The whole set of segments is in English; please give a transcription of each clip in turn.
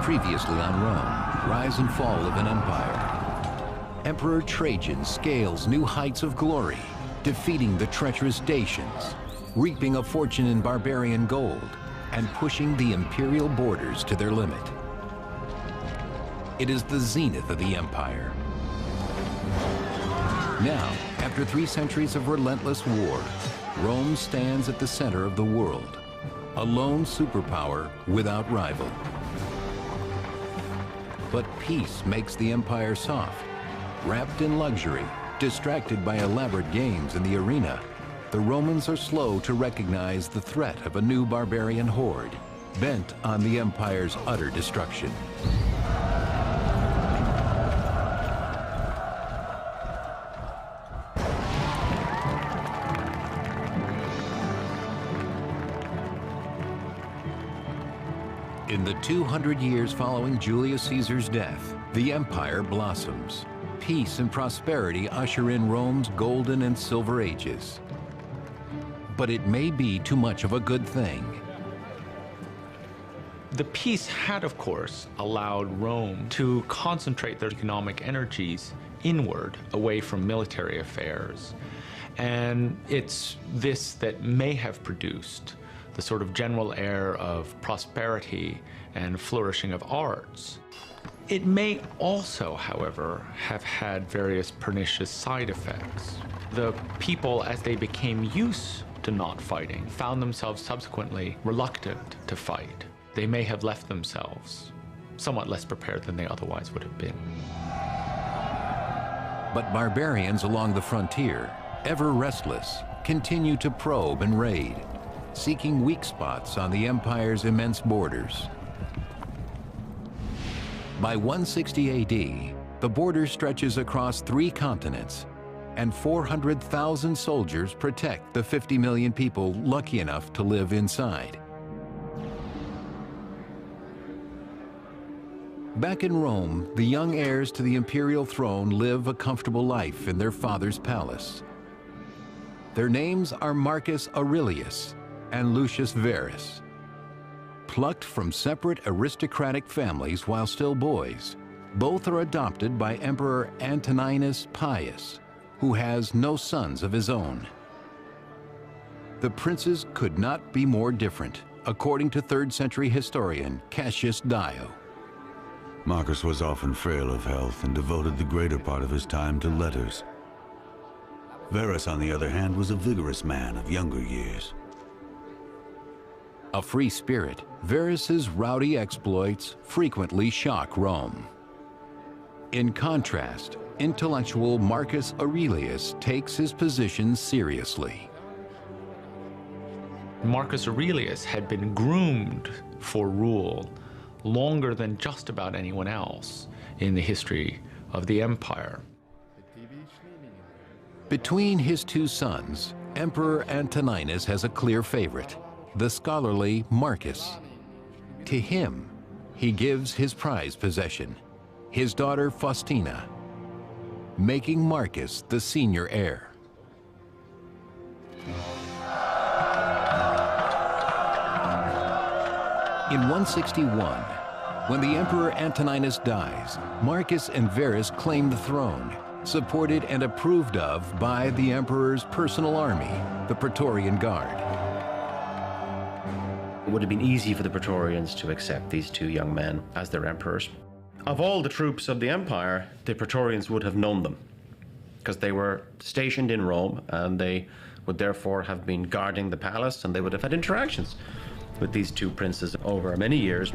Previously on Rome, rise and fall of an empire. Emperor Trajan scales new heights of glory, defeating the treacherous Dacians, reaping a fortune in barbarian gold, and pushing the imperial borders to their limit. It is the zenith of the empire. Now, after 3 centuries of relentless war, Rome stands at the center of the world, a lone superpower without rival. But peace makes the empire soft. Wrapped in luxury, distracted by elaborate games in the arena, the Romans are slow to recognize the threat of a new barbarian horde, bent on the empire's utter destruction. In the 200 years following Julius Caesar's death, the empire blossoms. Peace and prosperity usher in Rome's golden and silver ages. But it may be too much of a good thing. The peace had, of course, allowed Rome to concentrate their economic energies inward, away from military affairs. And it's this that may have produced the sort of general air of prosperity and flourishing of arts. It may also, however, have had various pernicious side effects. The people, as they became used to not fighting, found themselves subsequently reluctant to fight. They may have left themselves somewhat less prepared than they otherwise would have been. But barbarians along the frontier, ever restless, continue to probe and raid, seeking weak spots on the empire's immense borders. By 160 AD, the border stretches across 3 continents, and 400,000 soldiers protect the 50 million people lucky enough to live inside. Back in Rome, the young heirs to the imperial throne live a comfortable life in their father's palace. Their names are Marcus Aurelius and Lucius Verus. Plucked from separate aristocratic families while still boys, both are adopted by Emperor Antoninus Pius, who has no sons of his own. The princes could not be more different, according to 3rd century historian Cassius Dio. Marcus was often frail of health and devoted the greater part of his time to letters. Verus, on the other hand, was a vigorous man of younger years. A free spirit, Verus's rowdy exploits frequently shock Rome. In contrast, intellectual Marcus Aurelius takes his position seriously. Marcus Aurelius had been groomed for rule longer than just about anyone else in the history of the empire. Between his 2 sons, Emperor Antoninus has a clear favorite, the scholarly Marcus. To him, he gives his prized possession, his daughter Faustina, making Marcus the senior heir. In 161, when the Emperor Antoninus dies, Marcus and Verus claim the throne, supported and approved of by the emperor's personal army, the Praetorian Guard. It would have been easy for the Praetorians to accept these 2 young men as their emperors. Of all the troops of the empire, the Praetorians would have known them, because they were stationed in Rome, and they would therefore have been guarding the palace, and they would have had interactions with these 2 princes over many years.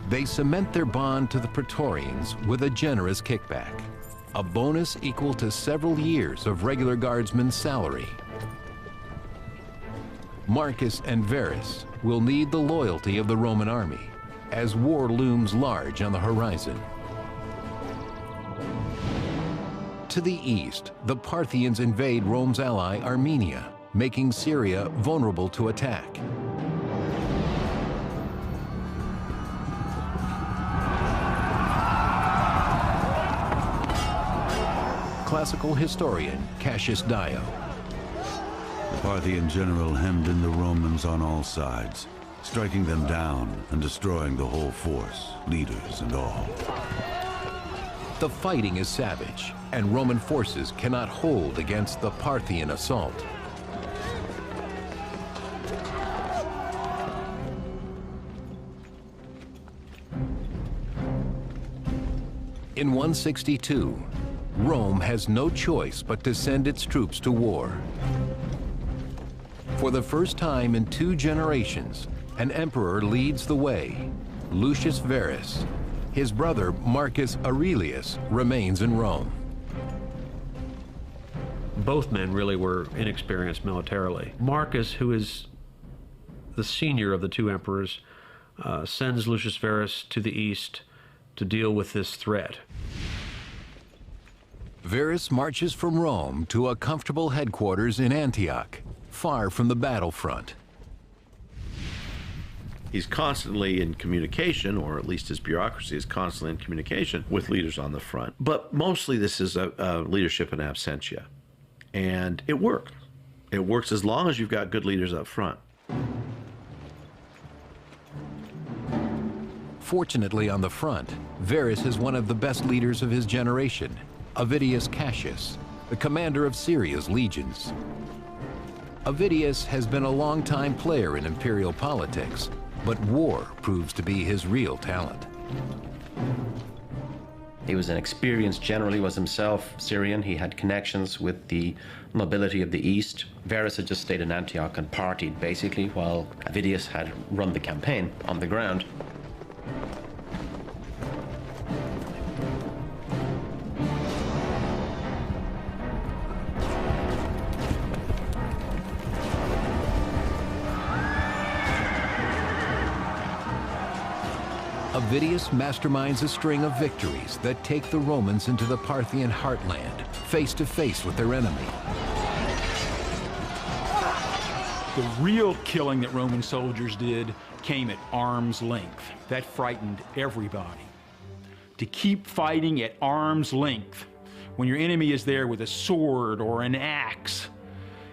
They cement their bond to the Praetorians with a generous kickback, a bonus equal to several years of regular guardsmen's salary. Marcus and Verus will need the loyalty of the Roman army as war looms large on the horizon. To the east, the Parthians invade Rome's ally Armenia, making Syria vulnerable to attack. Classical historian Cassius Dio. The Parthian general hemmed in the Romans on all sides. striking them down and destroying the whole force, leaders and all. The fighting is savage, and Roman forces cannot hold against the Parthian assault. In 162, Rome has no choice but to send its troops to war. For the first time in 2 generations, an emperor leads the way, Lucius Verus. His brother, Marcus Aurelius, remains in Rome. Both men really were inexperienced militarily. Marcus, who is the senior of the 2 emperors, sends Lucius Verus to the east to deal with this threat. Verus marches from Rome to a comfortable headquarters in Antioch, far from the battlefront. He's constantly in communication, or at least his bureaucracy is constantly in communication with leaders on the front. But mostly this is a leadership in absentia. And it works. It works as long as you've got good leaders up front. Fortunately, on the front, Verus is one of the best leaders of his generation, Avidius Cassius, the commander of Syria's legions. Avidius has been a long-time player in imperial politics, but war proves to be his real talent. He was an experienced general. He was himself Syrian. He had connections with the nobility of the East. Verus had just stayed in Antioch and partied, basically, while Avidius had run the campaign on the ground. Avidius masterminds a string of victories that take the Romans into the Parthian heartland, face to face with their enemy. The real killing that Roman soldiers did came at arm's length. That frightened everybody. To keep fighting at arm's length when your enemy is there with a sword or an axe,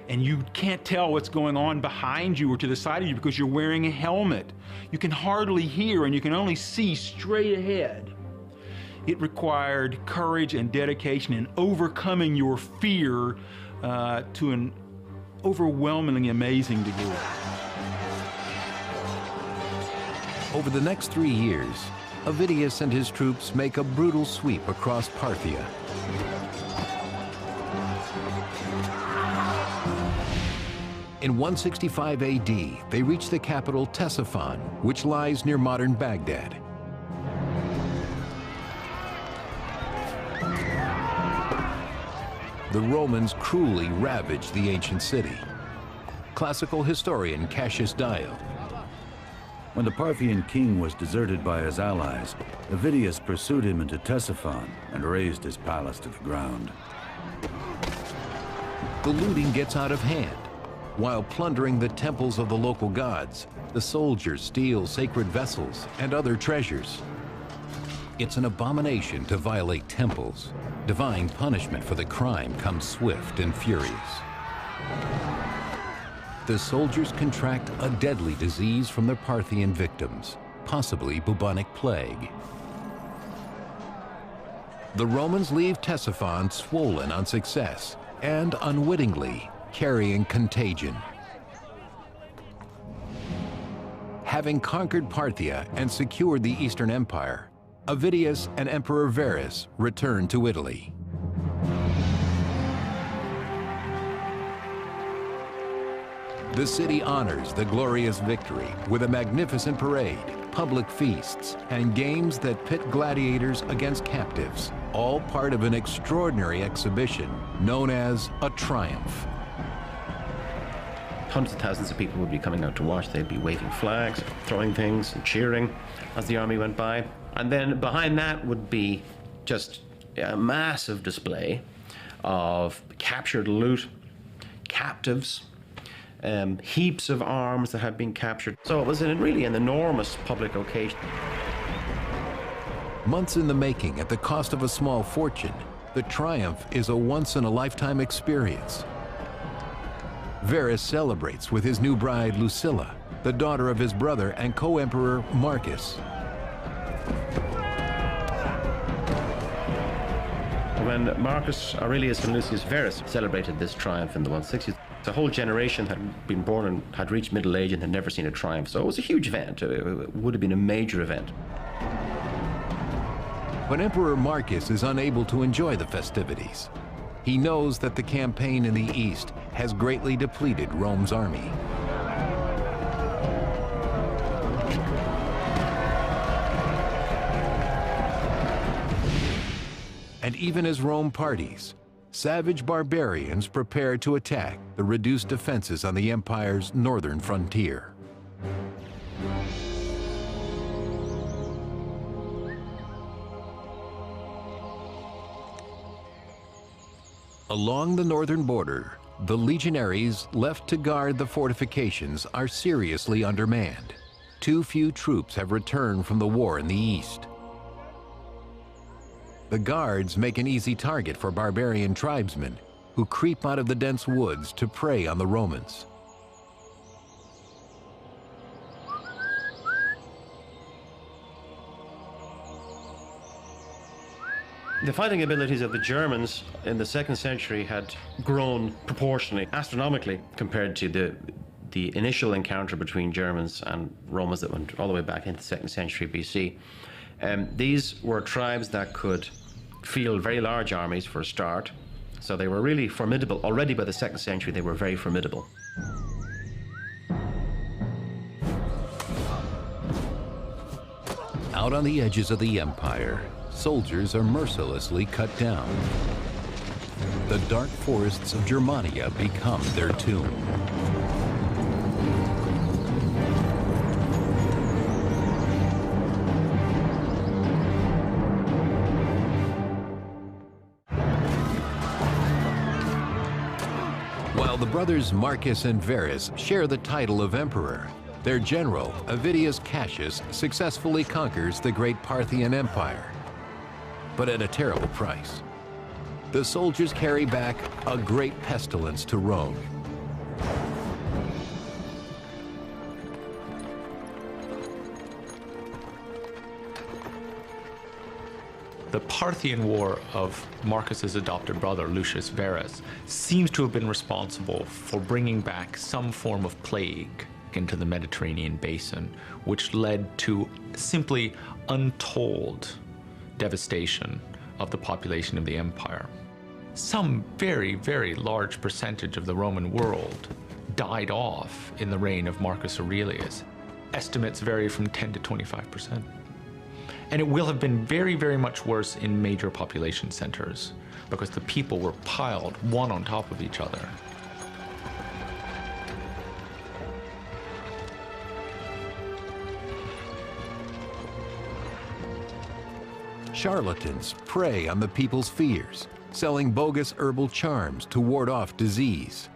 and you can't tell what's going on behind you or to the side of you because you're wearing a helmet. You can hardly hear and you can only see straight ahead. It required courage and dedication and overcoming your fear to an overwhelmingly amazing degree. Over the next 3 years, Avidius and his troops make a brutal sweep across Parthia. In 165 AD, they reach the capital Ctesiphon, which lies near modern Baghdad. The Romans cruelly ravaged the ancient city. Classical historian Cassius Dio. When the Parthian king was deserted by his allies, Avidius pursued him into Ctesiphon and razed his palace to the ground. The looting gets out of hand. While plundering the temples of the local gods, the soldiers steal sacred vessels and other treasures. It's an abomination to violate temples. Divine punishment for the crime comes swift and furious. The soldiers contract a deadly disease from their Parthian victims, possibly bubonic plague. The Romans leave Ctesiphon swollen on success and unwittingly carrying contagion. Having conquered Parthia and secured the Eastern Empire, Avidius and Emperor Verus returned to Italy. The city honors the glorious victory with a magnificent parade, public feasts, and games that pit gladiators against captives, all part of an extraordinary exhibition known as a triumph. Hundreds of thousands of people would be coming out to watch. They'd be waving flags, throwing things, and cheering as the army went by. And then behind that would be just a massive display of captured loot, captives, heaps of arms that had been captured. So it was really an enormous public occasion. Months in the making at the cost of a small fortune, the triumph is a once-in-a-lifetime experience. Verus celebrates with his new bride Lucilla, the daughter of his brother and co-emperor Marcus. When Marcus Aurelius and Lucius Verus celebrated this triumph in the 160s, the whole generation had been born and had reached middle age and had never seen a triumph. So it was a huge event. It would have been a major event. But Emperor Marcus is unable to enjoy the festivities. He knows that the campaign in the east has greatly depleted Rome's army. And even as Rome parties, savage barbarians prepare to attack the reduced defenses on the empire's northern frontier. Along the northern border, the legionaries left to guard the fortifications are seriously undermanned. Too few troops have returned from the war in the east. The guards make an easy target for barbarian tribesmen who creep out of the dense woods to prey on the Romans. The fighting abilities of the Germans in the 2nd century had grown proportionally, astronomically, compared to the initial encounter between Germans and Romans that went all the way back into the 2nd century BC. These were tribes that could field very large armies for a start, so they were really formidable. Already by the 2nd century, they were very formidable. Out on the edges of the empire, soldiers are mercilessly cut down. The dark forests of Germania become their tomb. While the brothers Marcus and Verus share the title of emperor, their general, Avidius Cassius, successfully conquers the great Parthian Empire, but at a terrible price. The soldiers carry back a great pestilence to Rome. The Parthian War of Marcus's adopted brother, Lucius Verus, seems to have been responsible for bringing back some form of plague into the Mediterranean basin, which led to simply untold devastation of the population of the empire. Some very, very large percentage of the Roman world died off in the reign of Marcus Aurelius. Estimates vary from 10 to 25%. And it will have been very, very much worse in major population centers because the people were piled one on top of each other. Charlatans prey on the people's fears, selling bogus herbal charms to ward off disease.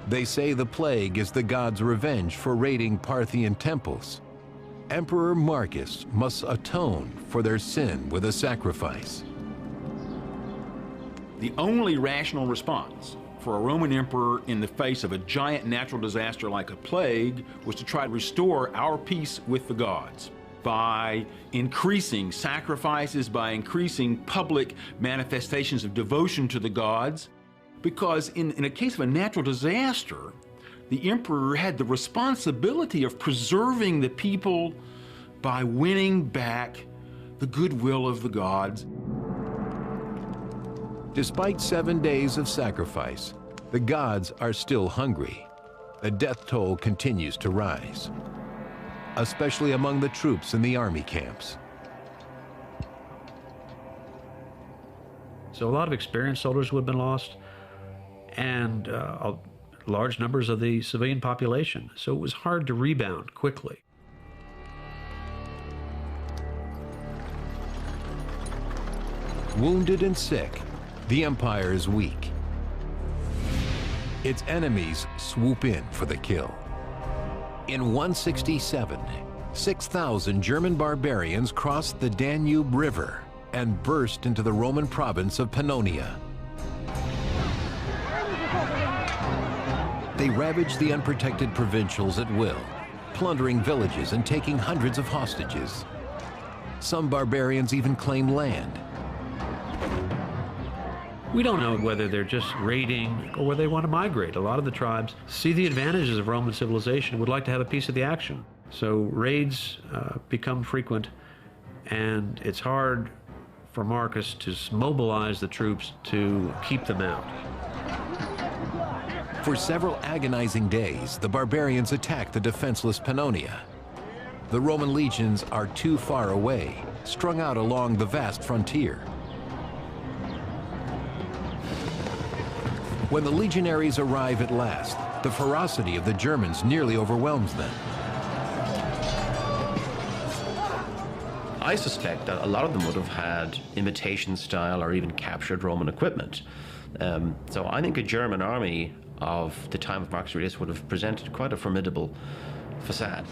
They say the plague is the gods' revenge for raiding Parthian temples. Emperor Marcus must atone for their sin with a sacrifice. The only rational response for a Roman emperor in the face of a giant natural disaster like a plague was to try to restore our peace with the gods by increasing sacrifices, by increasing public manifestations of devotion to the gods. Because in a case of a natural disaster, the emperor had the responsibility of preserving the people by winning back the goodwill of the gods. Despite 7 days of sacrifice, the gods are still hungry. The death toll continues to rise, especially among the troops in the army camps. So a lot of experienced soldiers would have been lost, and large numbers of the civilian population. So it was hard to rebound quickly. Wounded and sick, the empire is weak. Its enemies swoop in for the kill. In 167, 6,000 German barbarians crossed the Danube River and burst into the Roman province of Pannonia. They ravaged the unprotected provincials at will, plundering villages and taking hundreds of hostages. Some barbarians even claimed land. We don't know whether they're just raiding or whether they want to migrate. A lot of the tribes see the advantages of Roman civilization and would like to have a piece of the action. So raids become frequent, and it's hard for Marcus to mobilize the troops to keep them out. For several agonizing days, the barbarians attack the defenseless Pannonia. The Roman legions are too far away, strung out along the vast frontier. When the legionaries arrive at last, the ferocity of the Germans nearly overwhelms them. I suspect that a lot of them would have had imitation style or even captured Roman equipment. So I think a German army of the time of Marcus Aurelius would have presented quite a formidable facade.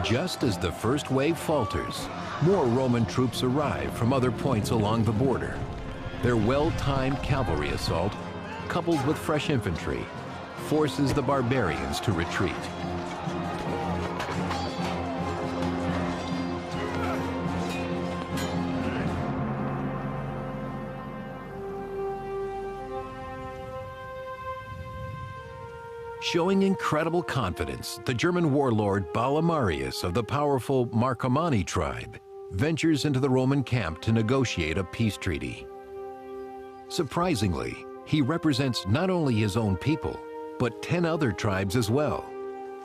Just as the first wave falters, more Roman troops arrive from other points along the border. Their well-timed cavalry assault, coupled with fresh infantry, forces the barbarians to retreat. Showing incredible confidence, the German warlord Balamarius of the powerful Marcomanni tribe ventures into the Roman camp to negotiate a peace treaty. Surprisingly, he represents not only his own people, but 10 other tribes as well.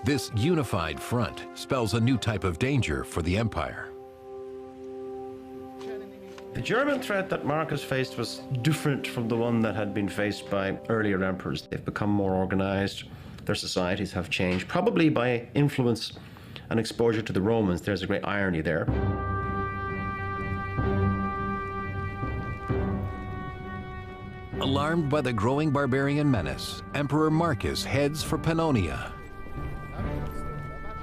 This unified front spells a new type of danger for the empire. The German threat that Marcus faced was different from the one that had been faced by earlier emperors. They've become more organized. Their societies have changed, probably by influence and exposure to the Romans. There's a great irony there. Alarmed by the growing barbarian menace, Emperor Marcus heads for Pannonia.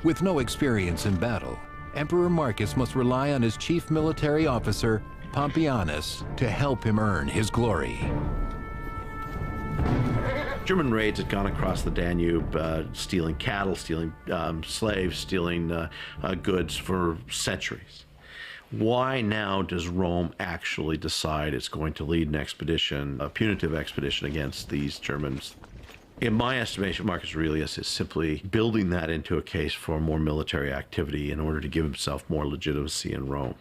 With no experience in battle, Emperor Marcus must rely on his chief military officer, Pompeianus, to help him earn his glory. German raids had gone across the Danube, stealing cattle, stealing slaves, stealing goods for centuries. Why now does Rome actually decide it's going to lead an expedition, a punitive expedition against these Germans? In my estimation, Marcus Aurelius is simply building that into a case for more military activity in order to give himself more legitimacy in Rome.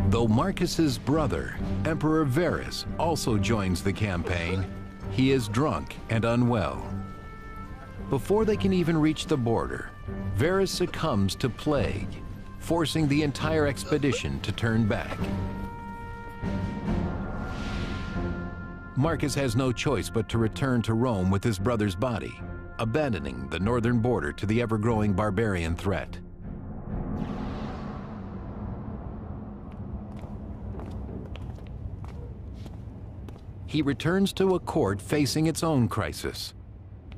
Though Marcus's brother, Emperor Verus, also joins the campaign, he is drunk and unwell. Before they can even reach the border, Verus succumbs to plague, forcing the entire expedition to turn back. Marcus has no choice but to return to Rome with his brother's body, abandoning the northern border to the ever-growing barbarian threat. He returns to a court facing its own crisis.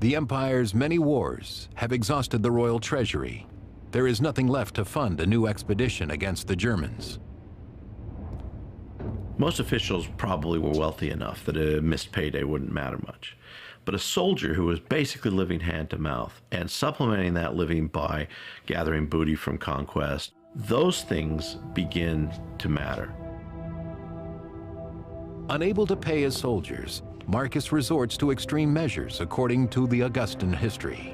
The empire's many wars have exhausted the royal treasury. There is nothing left to fund a new expedition against the Germans. Most officials probably were wealthy enough that a missed payday wouldn't matter much. But a soldier who was basically living hand to mouth and supplementing that living by gathering booty from conquest, those things begin to matter. Unable to pay his soldiers, Marcus resorts to extreme measures according to the Augustan history.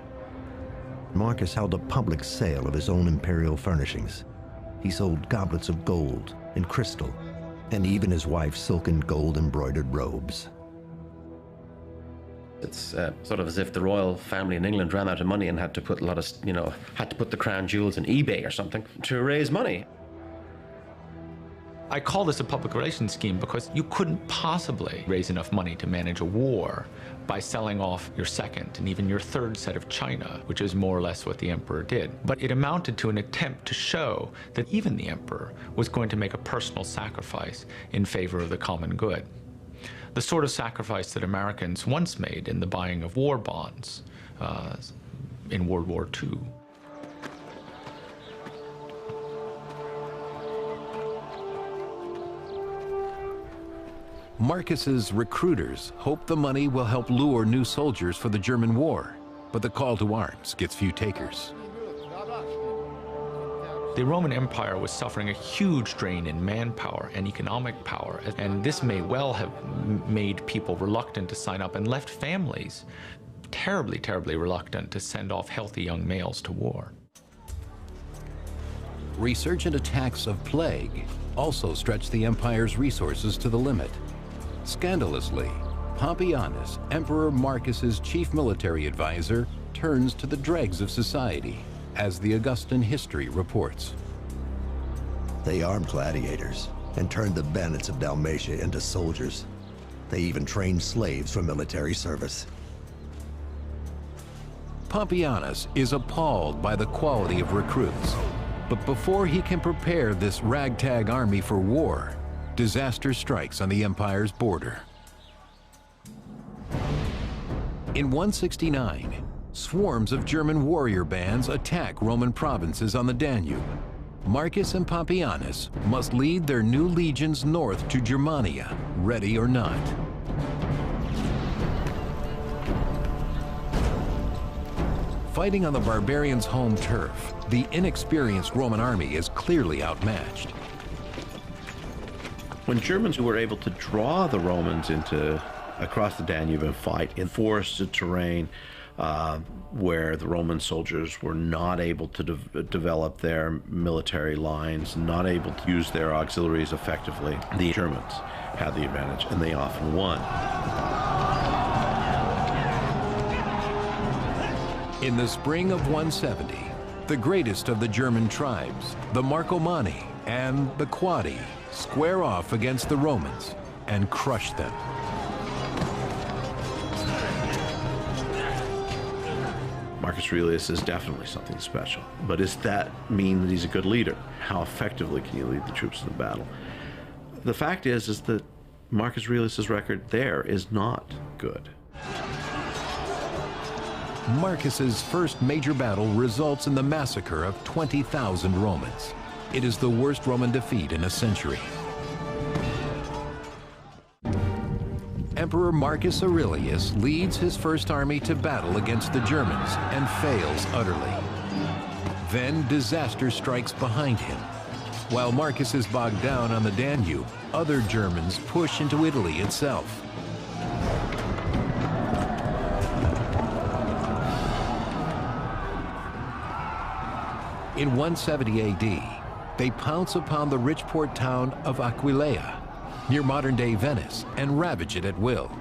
Marcus held a public sale of his own imperial furnishings. He sold goblets of gold and crystal, and even his wife's silken gold embroidered robes. It's sort of as if the royal family in England ran out of money and had to put had to put the crown jewels on eBay or something to raise money. I call this a public relations scheme because you couldn't possibly raise enough money to manage a war by selling off your second and even your third set of china, which is more or less what the emperor did. But it amounted to an attempt to show that even the emperor was going to make a personal sacrifice in favor of the common good. The sort of sacrifice that Americans once made in the buying of war bonds in World War II. Marcus's recruiters hope the money will help lure new soldiers for the German war, but the call to arms gets few takers. The Roman Empire was suffering a huge drain in manpower and economic power, and this may well have made people reluctant to sign up and left families terribly, terribly reluctant to send off healthy young males to war. Resurgent attacks of plague also stretched the empire's resources to the limit. Scandalously, Pompeianus, Emperor Marcus's chief military advisor, turns to the dregs of society, as the Augustan history reports. They armed gladiators and turned the bandits of Dalmatia into soldiers. They even trained slaves for military service. Pompeianus is appalled by the quality of recruits. But before he can prepare this ragtag army for war, disaster strikes on the empire's border. In 169, swarms of German warrior bands attack Roman provinces on the Danube. Marcus and Pompeianus must lead their new legions north to Germania, ready or not. Fighting on the barbarians' home turf, the inexperienced Roman army is clearly outmatched. When Germans were able to draw the Romans across the Danube and fight in forested terrain, where the Roman soldiers were not able to develop their military lines, not able to use their auxiliaries effectively, the Germans had the advantage, and they often won. In the spring of 170, the greatest of the German tribes, the Marcomanni and the Quadi, square off against the Romans and crush them. Marcus Aurelius is definitely something special, but does that mean that he's a good leader? How effectively can you lead the troops in the battle? The fact is that Marcus Aurelius's record there is not good. Marcus's first major battle results in the massacre of 20,000 Romans. It is the worst Roman defeat in a century. Emperor Marcus Aurelius leads his first army to battle against the Germans and fails utterly. Then disaster strikes behind him. While Marcus is bogged down on the Danube, other Germans push into Italy itself. In 170 AD, they pounce upon the rich port town of Aquileia, near modern-day Venice, and ravage it at will.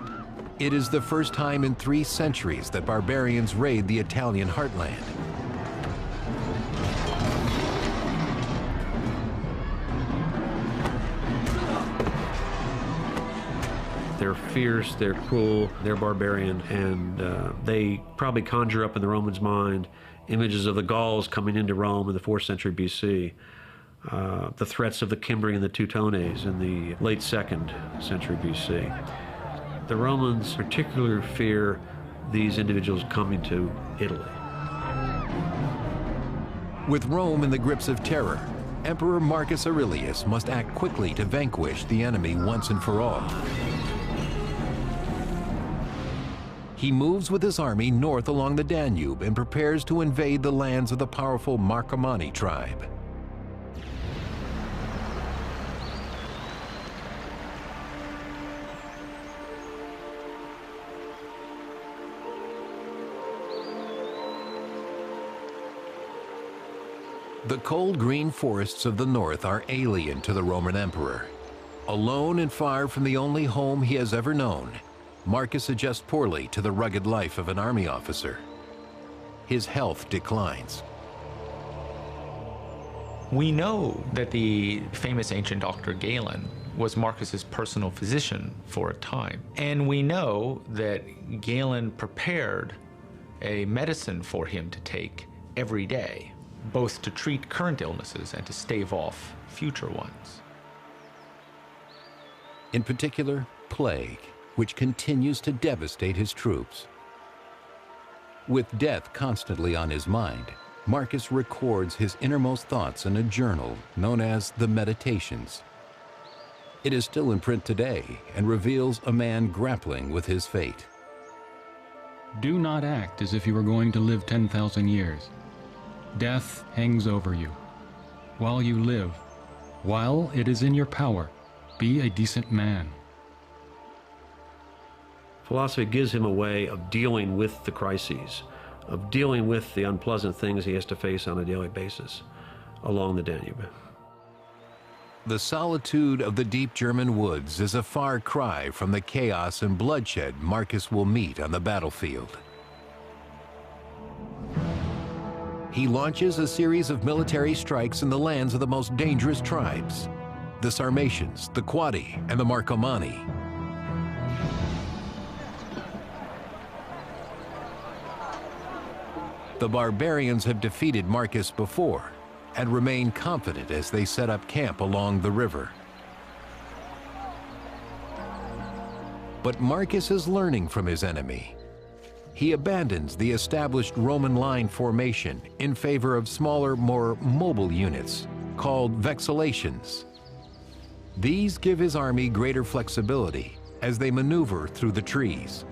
It is the first time in 3 centuries that barbarians raid the Italian heartland. They're fierce, they're cruel, they're barbarian, and they probably conjure up in the Romans' mind images of the Gauls coming into Rome in the 4th century BC, the threats of the Cimbri and the Teutones in the late 2nd century BC. The Romans particularly fear these individuals coming to Italy. With Rome in the grips of terror, Emperor Marcus Aurelius must act quickly to vanquish the enemy once and for all. He moves with his army north along the Danube and prepares to invade the lands of the powerful Marcomanni tribe. The cold green forests of the north are alien to the Roman emperor. Alone and far from the only home he has ever known, Marcus adjusts poorly to the rugged life of an army officer. His health declines. We know that the famous ancient doctor Galen was Marcus's personal physician for a time. And we know that Galen prepared a medicine for him to take every day, both to treat current illnesses and to stave off future ones. In particular, plague, which continues to devastate his troops. With death constantly on his mind, Marcus records his innermost thoughts in a journal known as the Meditations. It is still in print today and reveals a man grappling with his fate. Do not act as if you were going to live 10,000 years. Death hangs over you. While you live, while it is in your power, be a decent man. Philosophy gives him a way of dealing with the crises, of dealing with the unpleasant things he has to face on a daily basis along the Danube. The solitude of the deep German woods is a far cry from the chaos and bloodshed Marcus will meet on the battlefield. He launches a series of military strikes in the lands of the most dangerous tribes, the Sarmatians, the Quadi, and the Marcomanni. The barbarians have defeated Marcus before and remain confident as they set up camp along the river. But Marcus is learning from his enemy. He abandons the established Roman line formation in favor of smaller, more mobile units called vexellations. These give his army greater flexibility as they maneuver through the trees.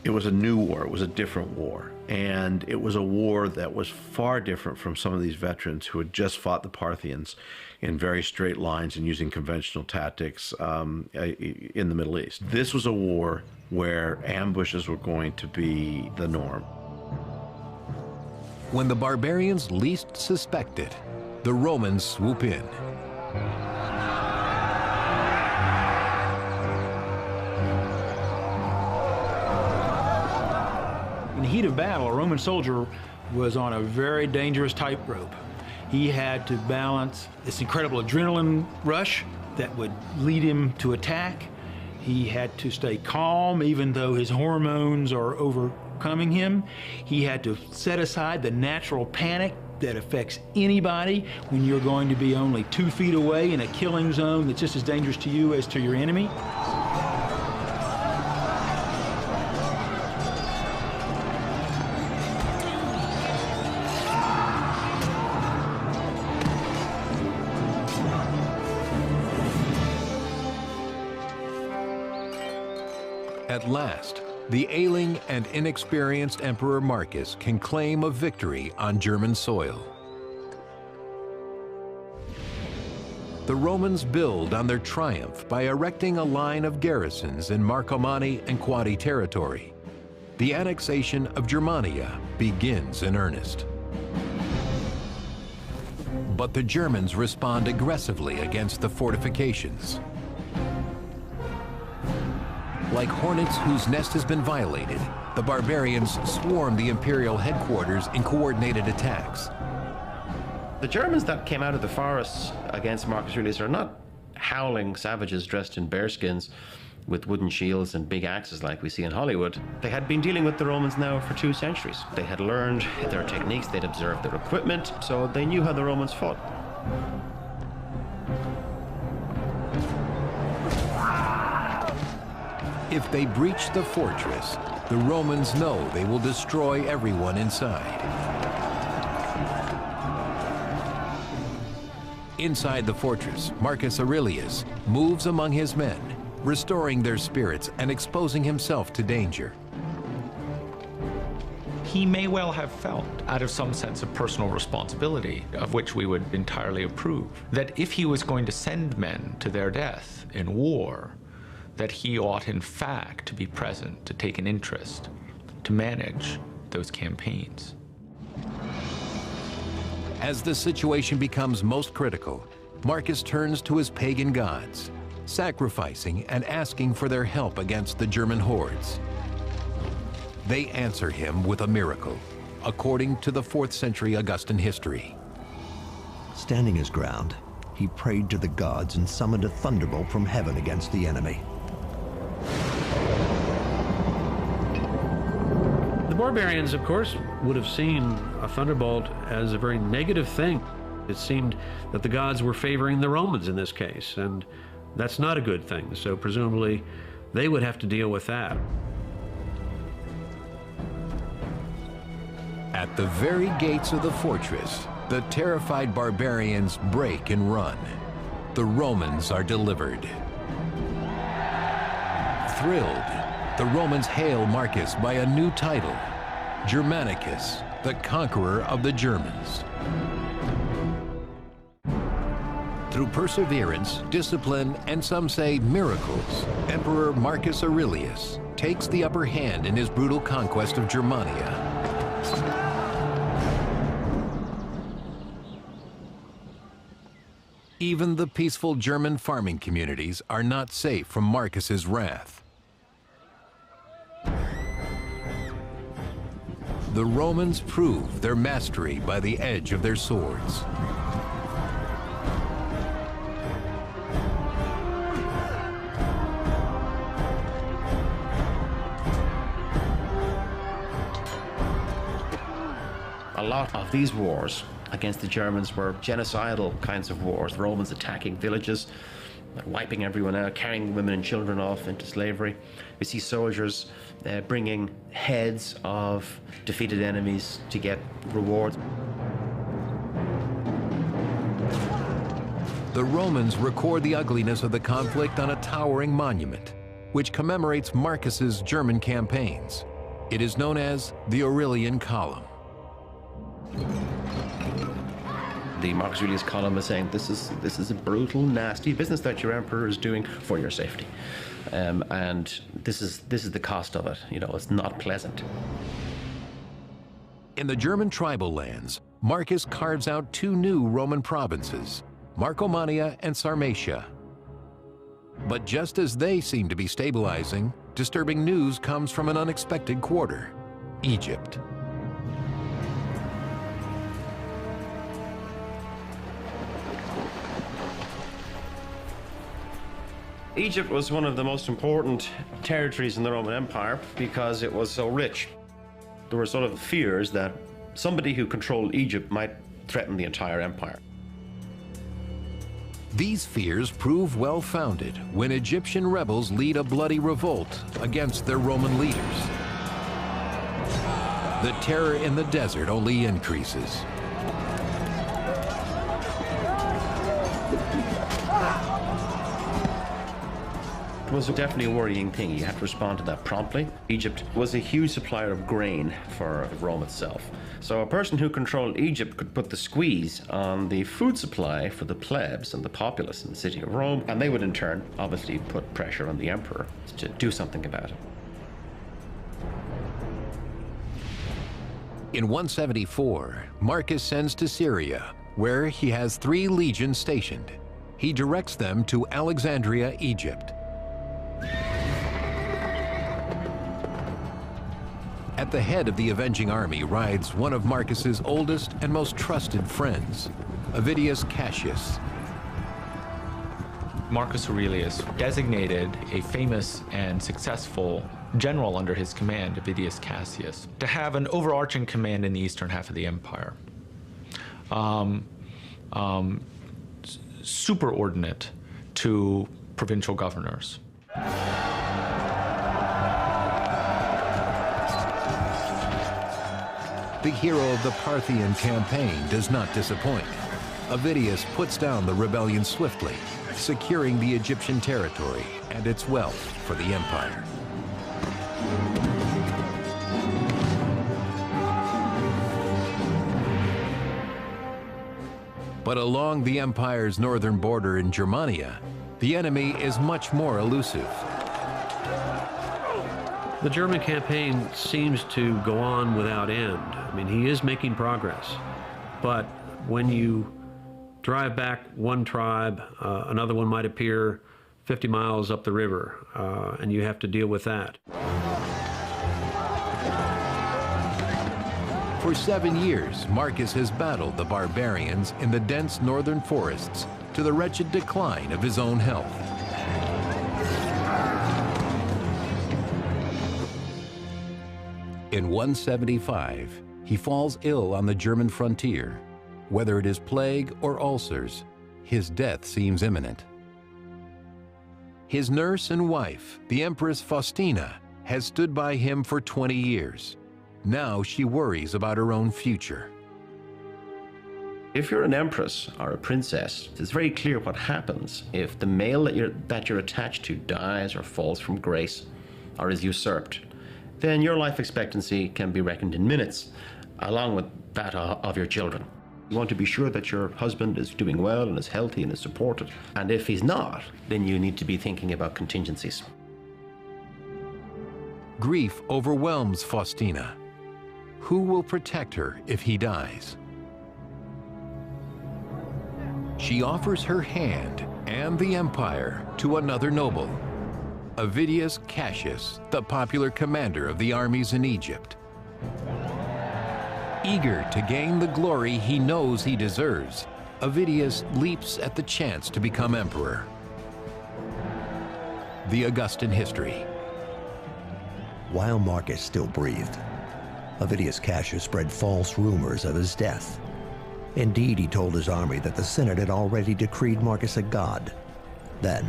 It was a new war. It was a different war. And it was a war that was far different from some of these veterans who had just fought the Parthians in very straight lines and using conventional tactics in the Middle East. This was a war where ambushes were going to be the norm. When the barbarians least suspect it, the Romans swoop in. In the heat of battle, a Roman soldier was on a very dangerous tightrope. He had to balance this incredible adrenaline rush that would lead him to attack. He had to stay calm even though his hormones are overcoming him. He had to set aside the natural panic that affects anybody when you're going to be only 2 feet away in a killing zone that's just as dangerous to you as to your enemy. At last, the ailing and inexperienced Emperor Marcus can claim a victory on German soil. The Romans build on their triumph by erecting a line of garrisons in Marcomanni and Quadi territory. The annexation of Germania begins in earnest. But the Germans respond aggressively against the fortifications. Like hornets whose nest has been violated, the barbarians swarm the imperial headquarters in coordinated attacks. The Germans that came out of the forests against Marcus Aurelius are not howling savages dressed in bearskins with wooden shields and big axes like we see in Hollywood. They had been dealing with the Romans now for 2 centuries. They had learned their techniques, they'd observed their equipment, so they knew how the Romans fought. If they breach the fortress, the Romans know they will destroy everyone inside. Inside the fortress, Marcus Aurelius moves among his men, restoring their spirits and exposing himself to danger. He may well have felt, out of some sense of personal responsibility, of which we would entirely approve, that if he was going to send men to their death in war, that he ought in fact to be present, to take an interest, to manage those campaigns. As the situation becomes most critical, Marcus turns to his pagan gods, sacrificing and asking for their help against the German hordes. They answer him with a miracle, according to the 4th century Augustan history. Standing his ground, he prayed to the gods and summoned a thunderbolt from heaven against the enemy. The barbarians, of course, would have seen a thunderbolt as a very negative thing. It seemed that the gods were favoring the Romans in this case, and that's not a good thing. So presumably, they would have to deal with that. At the very gates of the fortress, the terrified barbarians break and run. the Romans are delivered. Thrilled, the Romans hail Marcus by a new title, Germanicus, the conqueror of the Germans. Through perseverance, discipline, and some say miracles, Emperor Marcus Aurelius takes the upper hand in his brutal conquest of Germania. Even the peaceful German farming communities are not safe from Marcus's wrath. The Romans prove their mastery by the edge of their swords. A lot of these wars against the Germans were genocidal kinds of wars. The Romans attacking villages, wiping everyone out, carrying women and children off into slavery. We see soldiers bringing heads of defeated enemies to get rewards. The Romans record the ugliness of the conflict on a towering monument, which commemorates Marcus's German campaigns. It is known as the Aurelian Column. The Marcus Aurelius column is saying this is a brutal, nasty business that your emperor is doing for your safety, and this is the cost of it. You know, it's not pleasant. In the German tribal lands, Marcus carves out two new Roman provinces, Marcomannia and Sarmatia. But just as they seem to be stabilizing, disturbing news comes from an unexpected quarter, Egypt. Egypt was one of the most important territories in the Roman Empire because it was so rich. There were sort of fears that somebody who controlled Egypt might threaten the entire empire. These fears prove well-founded when Egyptian rebels lead a bloody revolt against their Roman leaders. The terror in the desert only increases. It was definitely a worrying thing. You had to respond to that promptly. Egypt was a huge supplier of grain for Rome itself. So a person who controlled Egypt could put the squeeze on the food supply for the plebs and the populace in the city of Rome, and they would in turn obviously put pressure on the emperor to do something about it. In 174, Marcus sends to Syria, where he has 3 legions stationed. He directs them to Alexandria, Egypt. At the head of the avenging army rides one of Marcus's oldest and most trusted friends, Avidius Cassius. Marcus Aurelius designated a famous and successful general under his command, Avidius Cassius, to have an overarching command in the eastern half of the empire. Superordinate to provincial governors. The hero of the Parthian campaign does not disappoint. Avidius puts down the rebellion swiftly, securing the Egyptian territory and its wealth for the empire. But along the empire's northern border in Germania, the enemy is much more elusive. The German campaign seems to go on without end. I mean, he is making progress. But when you drive back one tribe, another one might appear 50 miles up the river, and you have to deal with that. For 7 years, Marcus has battled the barbarians in the dense northern forests to the wretched decline of his own health. In 175, he falls ill on the German frontier. Whether it is plague or ulcers, his death seems imminent. His nurse and wife, the Empress Faustina, has stood by him for 20 years. Now she worries about her own future. If you're an empress or a princess, it's very clear what happens if the male that you're attached to dies or falls from grace or is usurped. Then your life expectancy can be reckoned in minutes, along with that of your children. You want to be sure that your husband is doing well and is healthy and is supported. And if he's not, then you need to be thinking about contingencies. Grief overwhelms Faustina. Who will protect her if he dies? She offers her hand and the empire to another noble, Avidius Cassius, the popular commander of the armies in Egypt. Eager to gain the glory he knows he deserves, Avidius leaps at the chance to become emperor. The Augustan history. While Marcus still breathed, Avidius Cassius spread false rumors of his death. Indeed, he told his army that the Senate had already decreed Marcus a god. Then,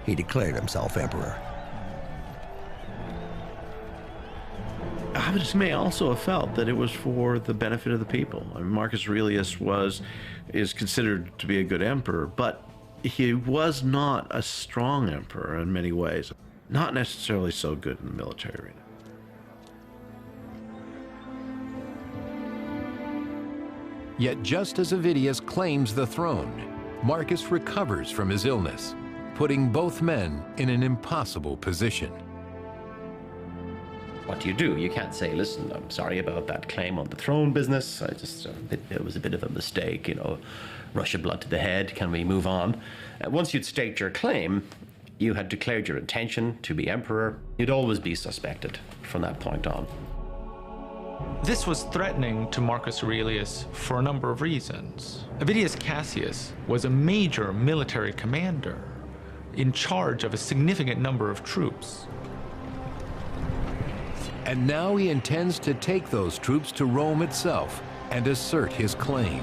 he declared himself emperor. Avidius may also have felt that it was for the benefit of the people. I mean, Marcus Aurelius is considered to be a good emperor, but he was not a strong emperor in many ways. Not necessarily so good in the military arena. Yet just as Avidius claims the throne, Marcus recovers from his illness, putting both men in an impossible position. What do? You can't say, listen, I'm sorry about that claim on the throne business. It was a bit of a mistake, rush of blood to the head. Can we move on? Once you'd staked your claim, you had declared your intention to be emperor. You'd always be suspected from that point on. This was threatening to Marcus Aurelius for a number of reasons. Avidius Cassius was a major military commander in charge of a significant number of troops. And now he intends to take those troops to Rome itself and assert his claim.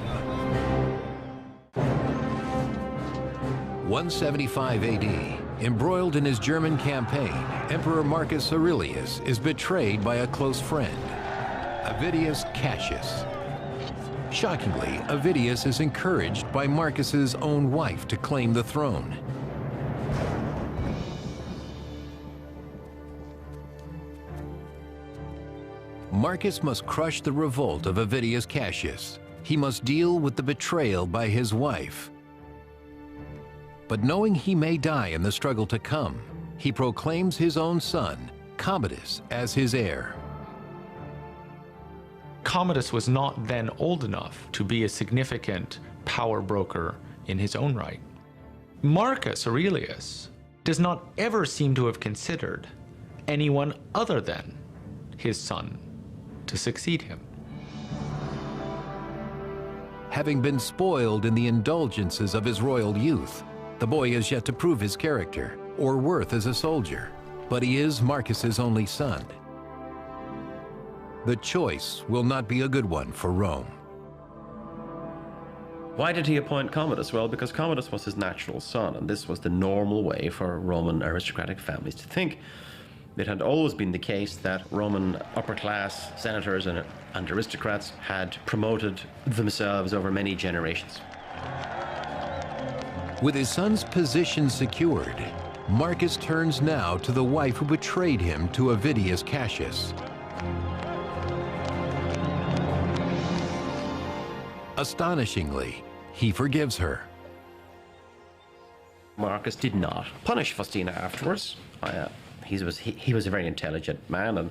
175 AD, embroiled in his German campaign, Emperor Marcus Aurelius is betrayed by a close friend, Avidius Cassius. Shockingly, Avidius is encouraged by Marcus's own wife to claim the throne. Marcus must crush the revolt of Avidius Cassius. He must deal with the betrayal by his wife. But knowing he may die in the struggle to come, he proclaims his own son, Commodus, as his heir. Commodus was not then old enough to be a significant power broker in his own right. Marcus Aurelius does not ever seem to have considered anyone other than his son to succeed him. Having been spoiled in the indulgences of his royal youth, the boy is yet to prove his character or worth as a soldier, but he is Marcus's only son. The choice will not be a good one for Rome. Why did he appoint Commodus? Well, because Commodus was his natural son, and this was the normal way for Roman aristocratic families to think. It had always been the case that Roman upper-class senators and aristocrats had promoted themselves over many generations. With his son's position secured, Marcus turns now to the wife who betrayed him to Avidius Cassius. Astonishingly, he forgives her. Marcus did not punish Faustina afterwards. He was a very intelligent man and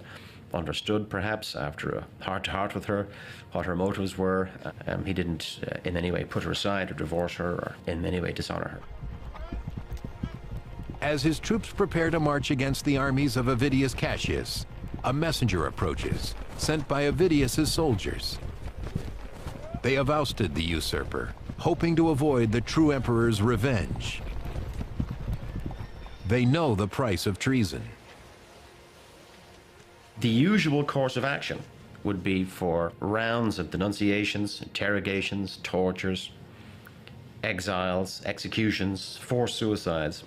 understood, perhaps, after a heart-to-heart with her, what her motives were. He didn't in any way put her aside or divorce her or in any way dishonor her. As his troops prepare to march against the armies of Avidius Cassius, a messenger approaches, sent by Avidius's soldiers. They have ousted the usurper, hoping to avoid the true emperor's revenge. They know the price of treason. The usual course of action would be for rounds of denunciations, interrogations, tortures, exiles, executions, forced suicides.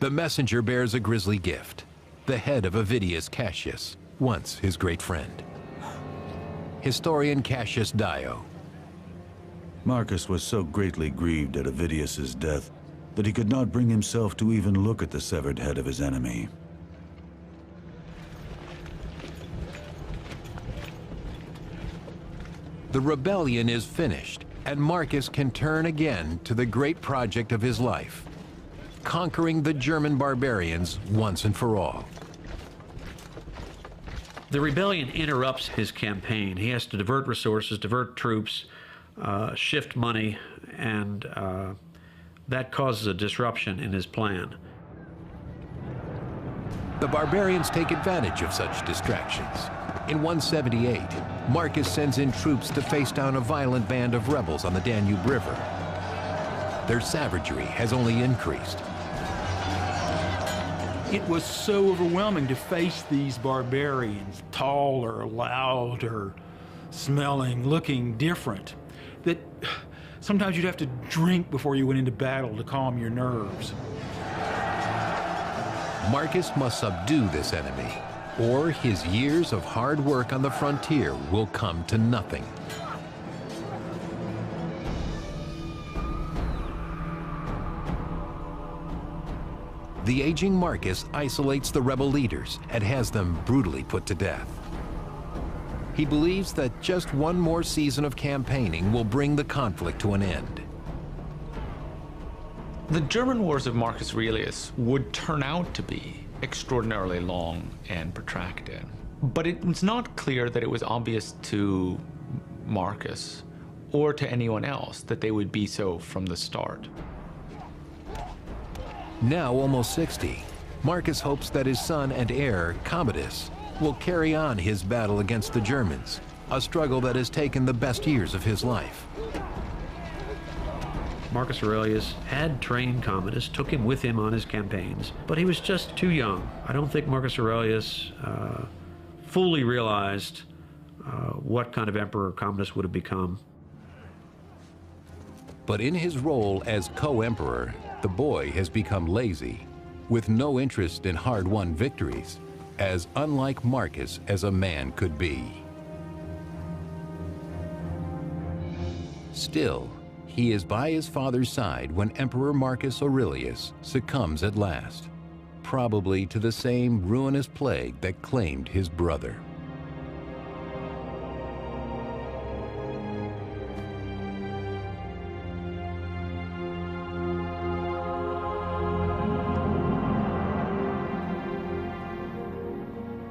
The messenger bears a grisly gift, the head of Avidius Cassius, once his great friend. Historian Cassius Dio Marcus was so greatly grieved at Avidius's death that he could not bring himself to even look at the severed head of his enemy. The rebellion is finished, and Marcus can turn again to the great project of his life, conquering the German barbarians once and for all. The rebellion interrupts his campaign. He has to divert resources, divert troops, shift money, and that causes a disruption in his plan. The barbarians take advantage of such distractions. In 178, Marcus sends in troops to face down a violent band of rebels on the Danube River. Their savagery has only increased. It was so overwhelming to face these barbarians, taller, louder, smelling, looking different, that sometimes you'd have to drink before you went into battle to calm your nerves. Marcus must subdue this enemy, or his years of hard work on the frontier will come to nothing. The aging Marcus isolates the rebel leaders and has them brutally put to death. He believes that just one more season of campaigning will bring the conflict to an end. The German wars of Marcus Aurelius would turn out to be extraordinarily long and protracted. But it was not clear that it was obvious to Marcus or to anyone else that they would be so from the start. Now almost 60, Marcus hopes that his son and heir, Commodus, will carry on his battle against the Germans, a struggle that has taken the best years of his life. Marcus Aurelius had trained Commodus, took him with him on his campaigns, but he was just too young. I don't think Marcus Aurelius fully realized what kind of emperor Commodus would have become. But in his role as co-emperor, the boy has become lazy, with no interest in hard-won victories, as unlike Marcus as a man could be. Still, he is by his father's side when Emperor Marcus Aurelius succumbs at last, probably to the same ruinous plague that claimed his brother.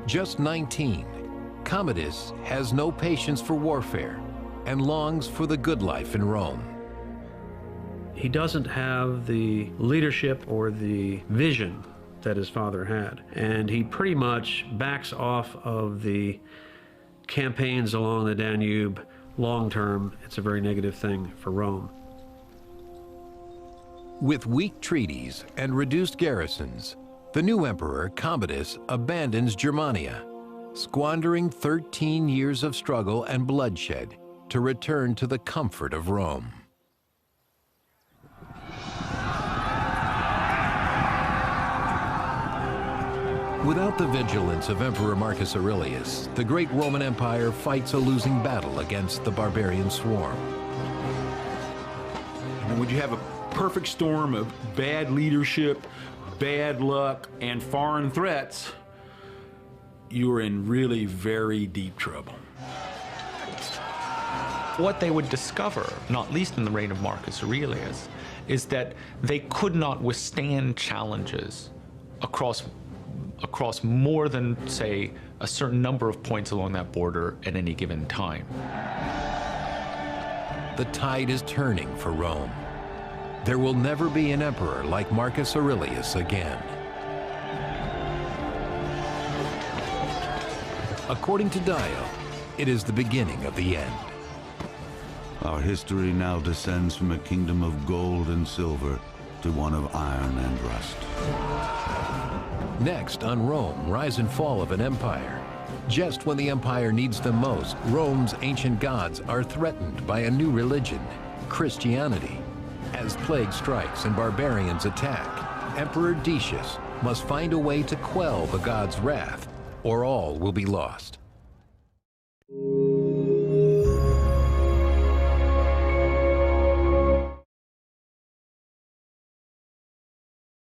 Just 19, Commodus has no patience for warfare and longs for the good life in Rome. He doesn't have the leadership or the vision that his father had, and he pretty much backs off of the campaigns along the Danube. Long term, it's a very negative thing for Rome. With weak treaties and reduced garrisons, the new emperor, Commodus, abandons Germania, squandering 13 years of struggle and bloodshed to return to the comfort of Rome. Without the vigilance of Emperor Marcus Aurelius, the great Roman Empire fights a losing battle against the barbarian swarm. And when you have a perfect storm of bad leadership, bad luck, and foreign threats, you're in really very deep trouble. What they would discover, not least in the reign of Marcus Aurelius, is that they could not withstand challenges across more than, say, a certain number of points along that border at any given time. The tide is turning for Rome. There will never be an emperor like Marcus Aurelius again. According to Dio, it is the beginning of the end. Our history now descends from a kingdom of gold and silver to one of iron and rust. Next on Rome, rise and fall of an empire. Just when the empire needs them most, Rome's ancient gods are threatened by a new religion, Christianity. As plague strikes and barbarians attack, Emperor Decius must find a way to quell the gods' wrath, or all will be lost.